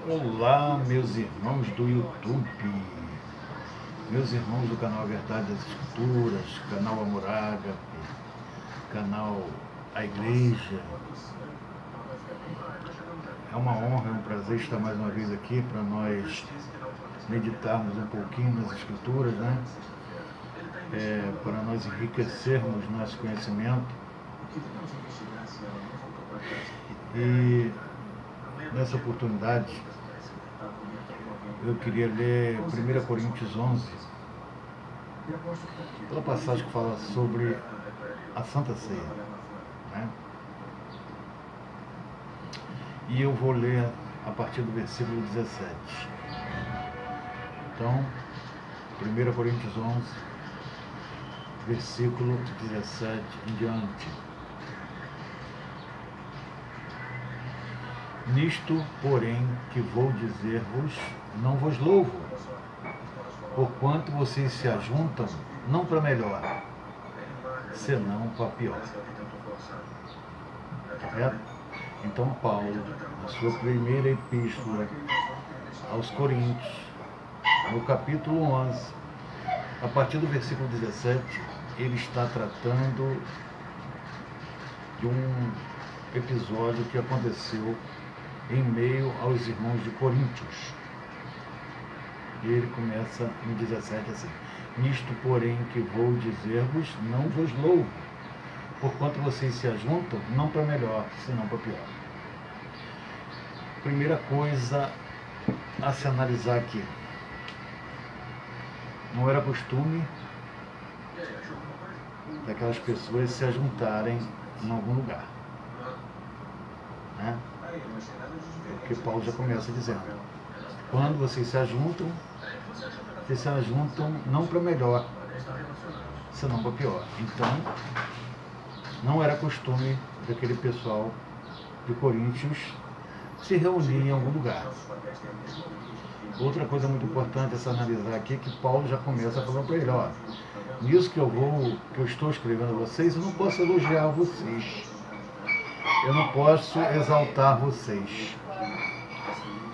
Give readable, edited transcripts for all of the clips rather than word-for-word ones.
Olá, meus irmãos do YouTube, meus irmãos do canal Verdade das Escrituras, canal Amor Ágape, canal A Igreja. É uma honra, é um prazer estar mais uma vez aqui para nós meditarmos um pouquinho nas Escrituras, né? Para nós enriquecermos nosso conhecimento. E nessa oportunidade eu queria ler 1 Coríntios 11, aquela passagem que fala sobre a Santa Ceia, né? E eu vou ler a partir do versículo 17. Então, 1 Coríntios 11, versículo 17 em diante. Nisto, porém, que vou dizer-vos, não vos louvo, porquanto vocês se ajuntam, não para melhor, senão para pior. Correto? Então, Paulo, na sua primeira epístola aos Coríntios, no capítulo 11, a partir do versículo 17, ele está tratando de um episódio que aconteceu em meio aos irmãos de Coríntios. E ele começa no 17 assim: Nisto, porém, que vou dizer-vos, não vos louvo, porquanto vocês se ajuntam, não para melhor, senão para pior. Primeira coisa a se analisar aqui: não era costume daquelas pessoas se ajuntarem em algum lugar, né? Porque Paulo já começa dizendo: quando vocês se ajuntam não para melhor, senão para pior. Então, não era costume daquele pessoal de Coríntios se reunir em algum lugar. Outra coisa muito importante a se analisar aqui é que Paulo já começa falando para ele: ó, nisso que eu estou escrevendo a vocês, eu não posso elogiar vocês, eu não posso exaltar vocês.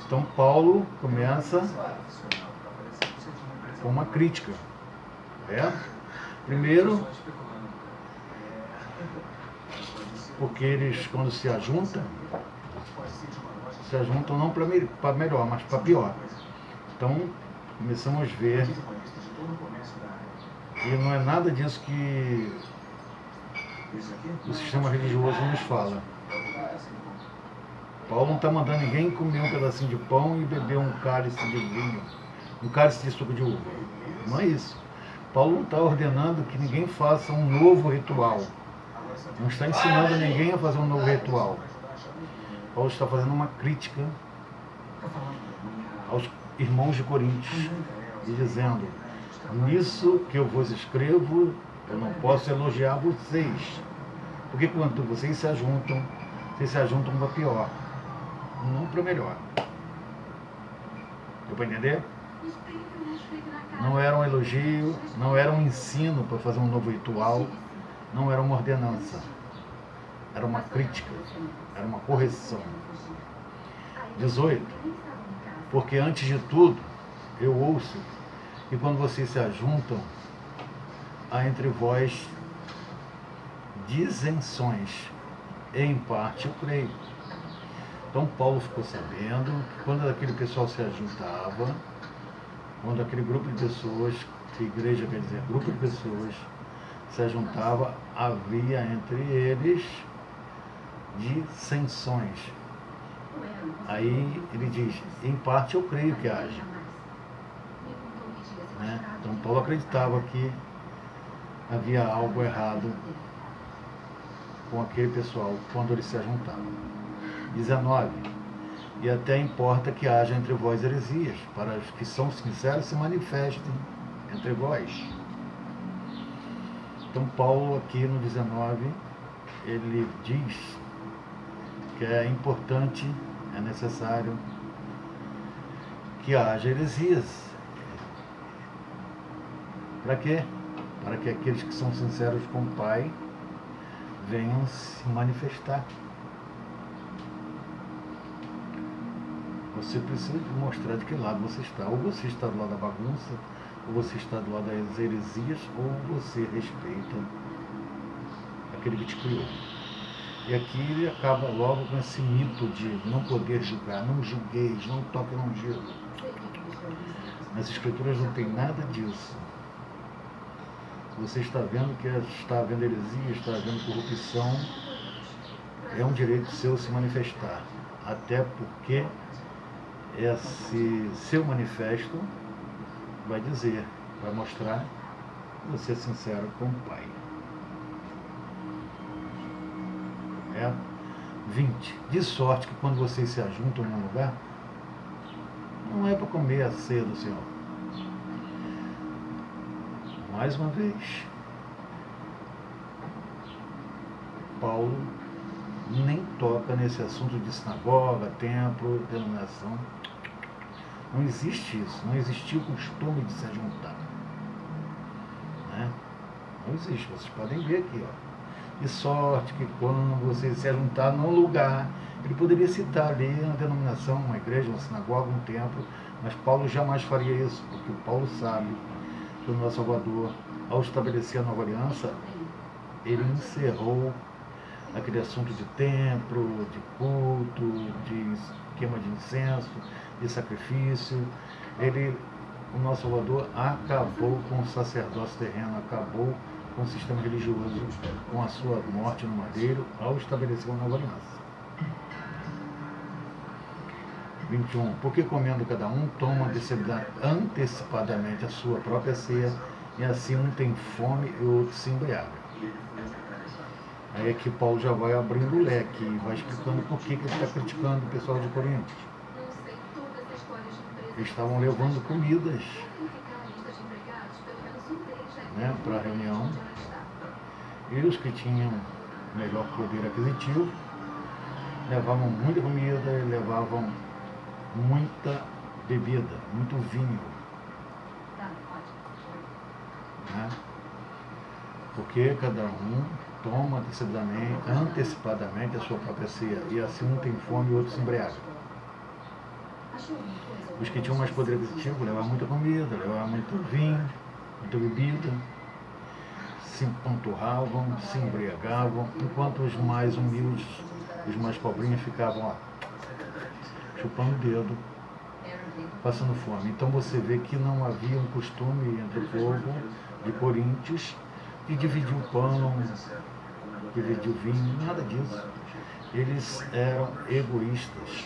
Então Paulo começa com uma crítica, Primeiro, porque eles, quando se ajuntam não para melhor, mas para pior. Então começamos a ver que não é nada disso que o sistema religioso nos fala. Paulo não está mandando ninguém comer um pedacinho de pão e beber um cálice de vinho, um cálice de suco de uva. Não é isso. Paulo não está ordenando que ninguém faça um novo ritual. Não está ensinando ninguém a fazer um novo ritual. Paulo está fazendo uma crítica aos irmãos de Coríntios e dizendo: nisso que eu vos escrevo, eu não posso elogiar vocês, porque quando vocês se ajuntam para pior, não para melhor. Deu para entender? Não era um elogio, não era um ensino para fazer um novo ritual, não era uma ordenança, era uma crítica, era uma correção. 18. Porque antes de tudo, eu ouço que quando vocês se ajuntam, há entre vós dissenções, e em parte eu creio. Então Paulo ficou sabendo que quando aquele pessoal se ajuntava, quando aquele grupo de pessoas, que igreja quer dizer grupo de pessoas, se ajuntava, havia entre eles dissensões. Aí ele diz: em parte eu creio que haja, né? Então Paulo acreditava que havia algo errado com aquele pessoal quando eles se ajuntavam. 19. E até importa que haja entre vós heresias, para os que são sinceros se manifestem entre vós. Então Paulo aqui no 19, ele diz que é importante, é necessário que haja heresias. Para quê? Para que aqueles que são sinceros com o Pai venham se manifestar. Você precisa mostrar de que lado você está. Ou você está do lado da bagunça, ou você está do lado das heresias, ou você respeita aquele que te criou. E aqui ele acaba logo com esse mito de não poder julgar. Não julgueis, não toque no gelo. Nas escrituras não tem nada disso. Você está vendo que está havendo heresia, está havendo corrupção, é um direito seu se manifestar. Até porque esse seu manifesto vai dizer, vai mostrar que você é sincero com o Pai. 20. De sorte que quando vocês se ajuntam num lugar, não é para comer a ceia do Senhor. Mais uma vez, Paulo nem toca nesse assunto de sinagoga, templo, denominação. Não existe isso, não existiu o costume de se ajuntar. Né? Não existe, vocês podem ver aqui, ó. De sorte que quando você se ajuntar num lugar, ele poderia citar ali uma denominação, uma igreja, uma sinagoga, um templo, mas Paulo jamais faria isso, porque Paulo sabe que o nosso Salvador, ao estabelecer a nova aliança, ele encerrou aquele assunto de templo, de culto, de queima de incenso, de sacrifício. O nosso Salvador acabou com o sacerdócio terreno, acabou com o sistema religioso, com a sua morte no madeiro, ao estabelecer uma nova aliança. 21. Porque comendo cada um, toma antecipadamente a sua própria ceia, e assim um tem fome e o outro se embriaga. Aí é que Paulo já vai abrindo o leque e vai explicando por que ele está criticando o pessoal de Corinto. Eles estavam levando comidas, né, para a reunião, e os que tinham melhor poder aquisitivo levavam muita comida e levavam muita bebida, muito vinho, né? Porque cada um toma antecipadamente a sua própria ceia, e assim um tem fome e o outro se embriaga. Os que tinham mais poder aquisitivo levavam muita comida, levavam muito vinho, muita bebida, se empanturravam, se embriagavam, enquanto os mais humildes, os mais pobrinhos ficavam lá, chupando o dedo, passando fome. Então você vê que não havia um costume entre o povo de Coríntios de dividir o pão, dividir o vinho, nada disso. Eles eram egoístas,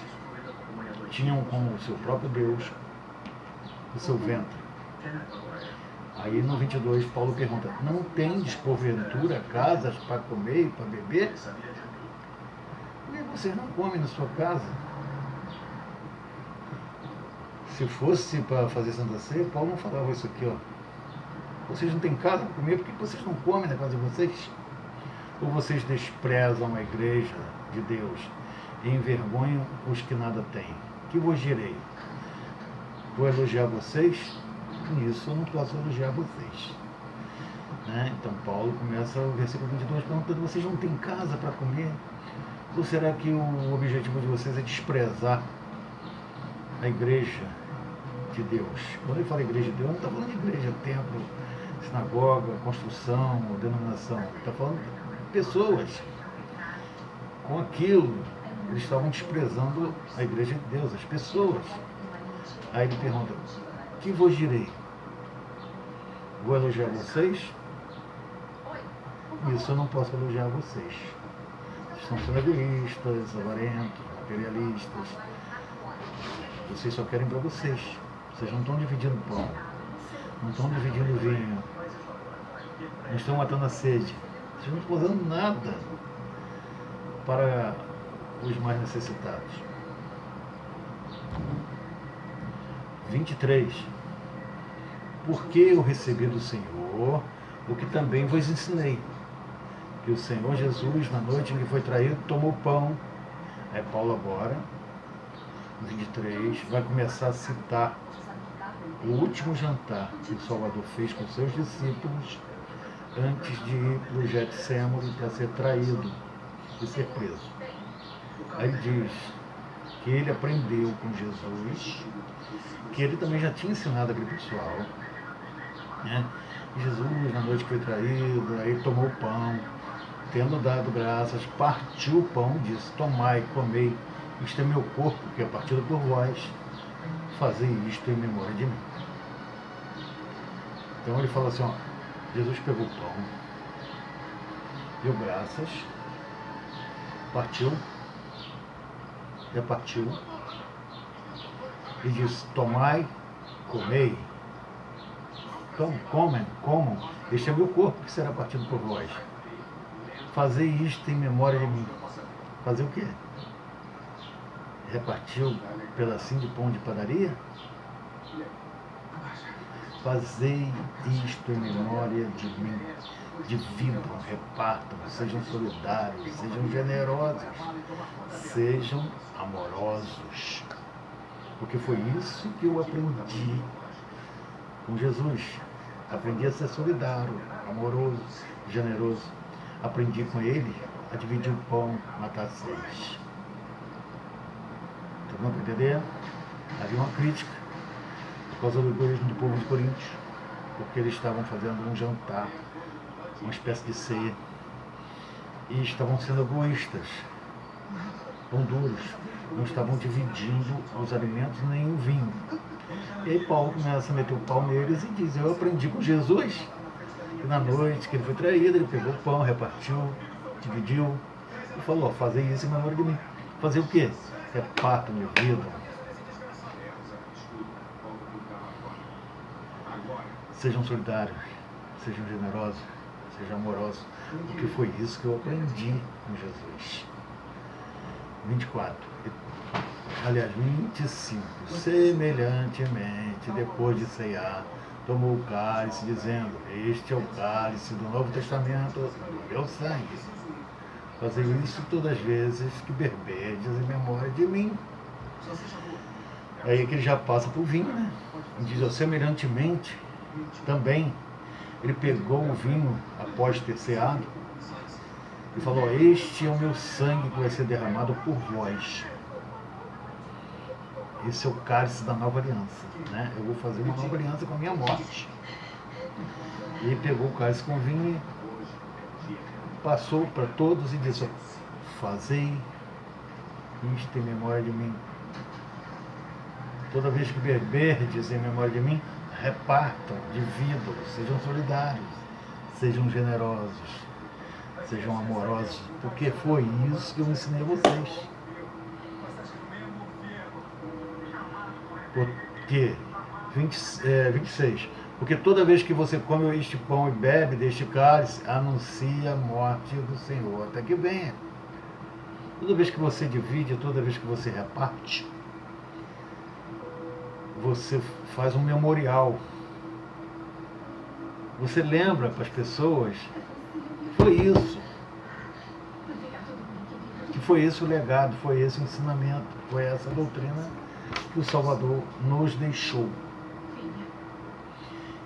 tinham como seu próprio Deus o seu ventre. Aí no 22 Paulo pergunta: não tendes porventura casas para comer e para beber? Por que vocês não comem na sua casa? Se fosse para fazer Santa Ceia, Paulo não falava isso aqui, ó. Vocês não têm casa para comer, por que vocês não comem na casa de vocês? Ou vocês desprezam a igreja de Deus e envergonham os que nada têm? Que vos direi? Vou elogiar vocês? Nisso eu não posso elogiar vocês. Né? Então Paulo começa o versículo 22 perguntando: vocês não têm casa para comer? Ou será que o objetivo de vocês é desprezar a igreja de Deus? Quando ele fala igreja de Deus, não está falando de igreja, templo, sinagoga, construção, denominação. Está falando de pessoas. Com aquilo, eles estavam desprezando a igreja de Deus, as pessoas. Aí ele pergunta: que vos direi? Vou elogiar vocês? Isso eu não posso elogiar vocês. Vocês estão sendo egoístas, avarentos, materialistas. Vocês só querem para vocês. Vocês não estão dividindo pão, não estão dividindo vinho, não estão matando a sede. Vocês não estão fazendo nada para os mais necessitados. 23. Porque eu recebi do Senhor o que também vos ensinei, que o Senhor Jesus, na noite em que foi traído, tomou pão. Aí Paulo agora, 23, vai começar a citar o último jantar que o Salvador fez com seus discípulos antes de ir para o Getsêmani para ser traído e ser preso. Aí diz: que ele aprendeu com Jesus, que ele também já tinha ensinado aquele pessoal, né? Jesus, na noite que foi traído, aí tomou o pão, tendo dado graças, partiu o pão e disse: tomai, comei, isto é meu corpo, que é partido por vós, fazei isto em memória de mim. Então ele fala assim, ó, Jesus pegou o pão, deu graças, partiu, repartiu e disse: tomai, comei. Então, comam, este é meu corpo que será partido por vós. Fazei isto em memória de mim. Fazer o quê? Repartiu um pedacinho de pão de padaria? Fazei isto em memória de mim. Dividam, repartam, sejam solidários, sejam generosos, sejam amorosos. Porque foi isso que eu aprendi com Jesus. Aprendi a ser solidário, amoroso, generoso. Aprendi com ele a dividir o pão, matar 6. Então, não para entender? Havia uma crítica por causa do egoísmo do povo de Coríntios, porque eles estavam fazendo um jantar, uma espécie de ceia, e estavam sendo egoístas, pão duros, não estavam dividindo os alimentos nem o vinho. E aí Paulo começa a meter o pau neles e diz: eu aprendi com Jesus, que na noite que ele foi traído, ele pegou o pão, repartiu, dividiu, e falou: fazei isso em memória de mim. Fazer o quê? Repartam minha vida. Sejam solidários, sejam generosos, sejam amorosos, porque foi isso que eu aprendi com Jesus. 24. Aliás, 25. Semelhantemente, depois de ceiar, tomou o cálice, dizendo: este é o cálice do Novo Testamento, do meu sangue. Fazei isso todas as vezes que beberdes em memória de mim. Aí que ele já passa para o vinho, né? Ele diz: semelhantemente, também, ele pegou o vinho após ter ceado e falou: este é o meu sangue que vai ser derramado por vós. Esse é o cálice da nova aliança, né? Eu vou fazer uma nova aliança com a minha morte. E ele pegou o cálice com vinho e passou para todos e disse: fazei isto em memória de mim. Toda vez que beberdes em memória de mim, repartam, dividam, sejam solidários, sejam generosos, sejam amorosos, porque foi isso que eu ensinei a vocês. Porque 26. Porque toda vez que você come este pão e bebe deste cálice, anuncia a morte do Senhor até que venha. Toda vez que você divide, toda vez que você reparte, você faz um memorial. Você lembra para as pessoas: foi isso. Que foi esse o legado, foi esse o ensinamento, foi essa a doutrina que o Salvador nos deixou.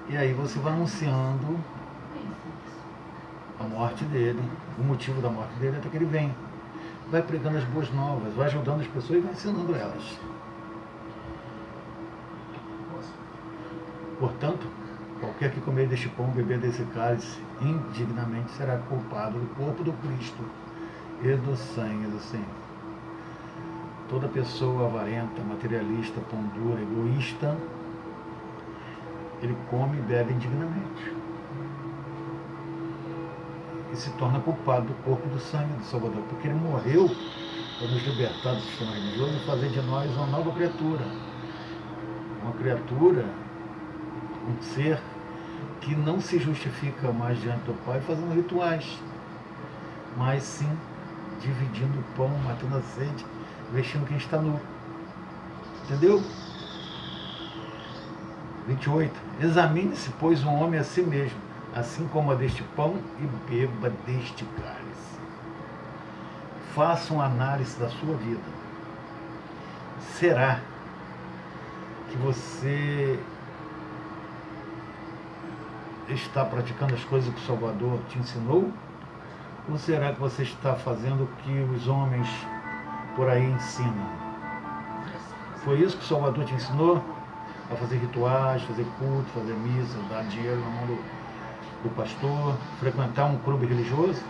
E aí você vai anunciando a morte dele, o motivo da morte dele até que ele venha. Vai pregando as boas novas, vai ajudando as pessoas e vai ensinando elas. Portanto, qualquer que comer deste pão, beber desse cálice, indignamente será culpado do corpo do Cristo e do sangue do Senhor. Toda pessoa avarenta, materialista, pão dura, egoísta, ele come e bebe indignamente. E se torna culpado do corpo e do sangue do Salvador, porque ele morreu para nos libertar do sistema religioso e fazer de nós uma nova criatura. Uma criatura, um ser que não se justifica mais diante do Pai fazendo rituais, mas sim dividindo o pão, matando a sede, vestindo quem está nu. Entendeu? 28. Examine-se, pois, um homem a si mesmo, assim como a deste pão, e beba deste cálice. Faça uma análise da sua vida. Será que você está praticando as coisas que o Salvador te ensinou? Ou será que você está fazendo o que os homens por aí ensinam? Foi isso que o Salvador te ensinou? A fazer rituais, fazer culto, fazer missa, dar dinheiro na mão do pastor, frequentar um clube religioso?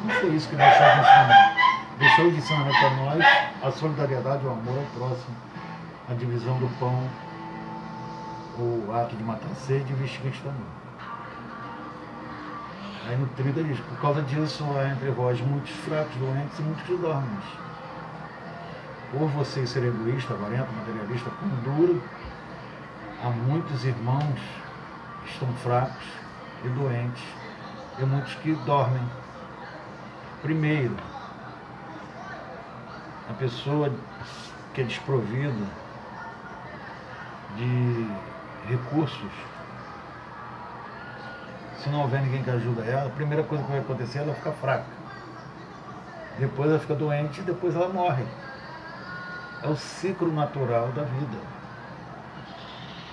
Não foi isso que deixou de ensinamento. Deixou de ensinamento para nós a solidariedade, o amor ao próximo, a divisão do pão, o ato de matar a sede e vestir Cristo amor. Aí no 30 diz, por causa disso há entre vós muitos fracos, doentes e muitos que dormem. Por vocês serem egoístas, avarento, materialista, pão duro, há muitos irmãos que estão fracos e doentes e muitos que dormem. Primeiro, a pessoa que é desprovida de recursos, se não houver ninguém que ajuda ela, a primeira coisa que vai acontecer é ela ficar fraca. Depois ela fica doente e depois ela morre. É o ciclo natural da vida.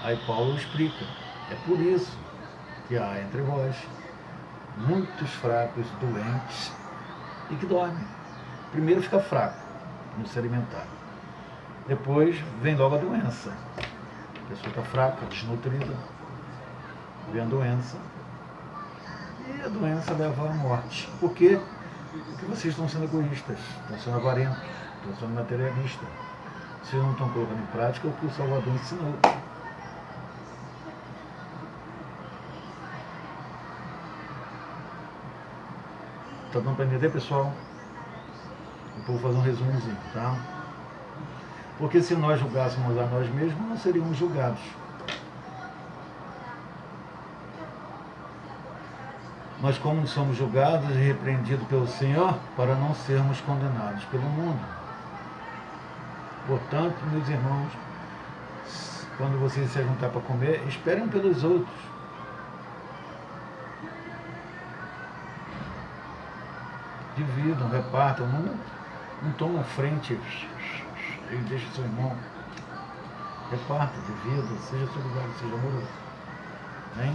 Aí Paulo explica. É por isso que há entre vós muitos fracos, doentes e que dormem. Primeiro fica fraco, não se alimentar. Depois vem logo a doença. A pessoa está fraca, desnutrida, vem a doença. E a doença leva à morte. Por quê? Porque vocês estão sendo egoístas, estão sendo avarentos, estão sendo materialistas. Vocês não estão colocando em prática o que o Salvador ensinou. Tá dando para entender, pessoal? Eu vou fazer um resumozinho, tá? Porque se nós julgássemos a nós mesmos, não seríamos julgados. Mas como somos julgados e repreendidos pelo Senhor, para não sermos condenados pelo mundo. Portanto, meus irmãos, quando vocês se juntar para comer, esperem pelos outros. Dividam, repartam, não tomam frente e deixem seu irmão. Reparta, divida, seja solidário, seja amoroso. Hein?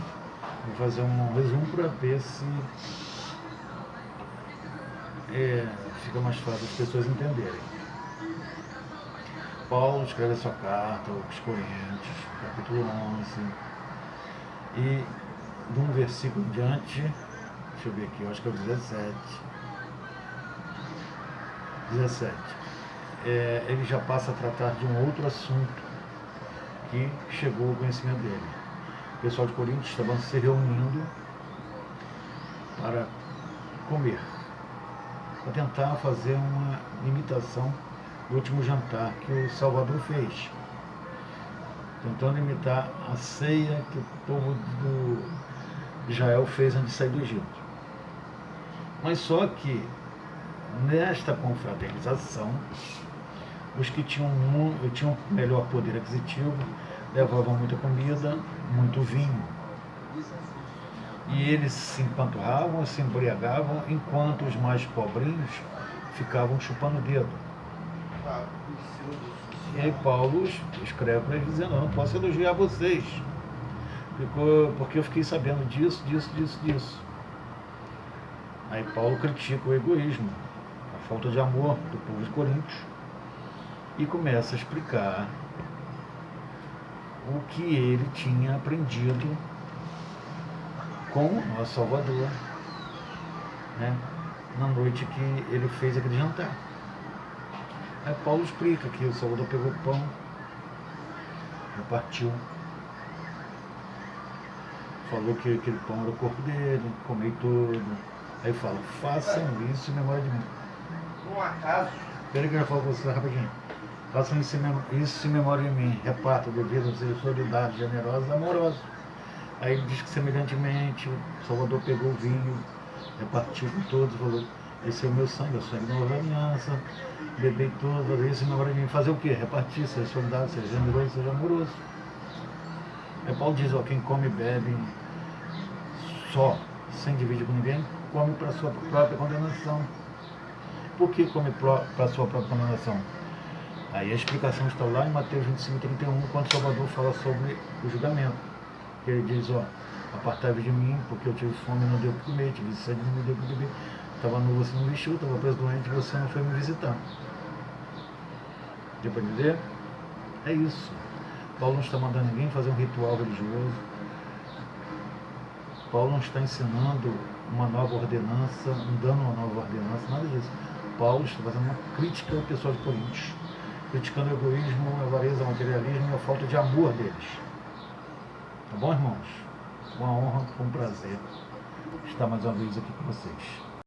Vou fazer um resumo para ver se fica mais fácil as pessoas entenderem. Paulo escreve a sua carta aos Coríntios, capítulo 11, e de um versículo em diante, deixa eu ver aqui, eu acho que é o 17, ele já passa a tratar de um outro assunto que chegou ao conhecimento dele. O pessoal de Coríntios estava se reunindo para comer, para tentar fazer uma imitação do último jantar que o Salvador fez, tentando imitar a ceia que o povo de Israel fez antes de sair do Egito. Mas só que nesta confraternização, os que tinham melhor poder aquisitivo levavam muita comida, muito vinho. E eles se empanturravam, se embriagavam, enquanto os mais pobrinhos ficavam chupando o dedo. E aí Paulo escreve para eles dizendo, eu não posso elogiar vocês, porque eu fiquei sabendo disso. Aí Paulo critica o egoísmo, a falta de amor do povo de Coríntios, e começa a explicar o que ele tinha aprendido com o nosso Salvador, né, na noite que ele fez aquele jantar. Aí Paulo explica que o Salvador pegou o pão, repartiu, falou que aquele pão era o corpo dele, comei todo. Aí fala, façam isso em memória de mim. Um acaso. Peraí que eu já falo com você rapidinho. Façam isso em memória de mim. Repartam, bebidas, seja solidário, generoso, amoroso. Aí ele diz que semelhantemente o Salvador pegou o vinho, repartiu com todos, falou, esse é o meu sangue, é o sangue da nova aliança, bebei todo, fazer isso em memória de mim. Fazer o quê? Repartir, seja solidário, seja generoso, seja amoroso. Aí Paulo diz, ó, quem come e bebe só, sem dividir com ninguém, come para a sua própria condenação. Por que come para a sua própria condenação? Aí a explicação está lá em Mateus 25:31, quando o Salvador fala sobre o julgamento. Ele diz, ó, apartai-vos de mim, porque eu tive fome e não deu para comer, tive sede e não me deu para beber, estava nu, você não vestiu, estava preso doente, você não foi me visitar. Deu para entender? É isso. Paulo não está mandando ninguém fazer um ritual religioso. Paulo não está ensinando uma nova ordenança, não dando uma nova ordenança, nada disso. Paulo está fazendo uma crítica ao pessoal de Coríntios, criticando o egoísmo, a avareza, o materialismo e a falta de amor deles. Tá bom, irmãos? Uma honra, um prazer estar mais uma vez aqui com vocês.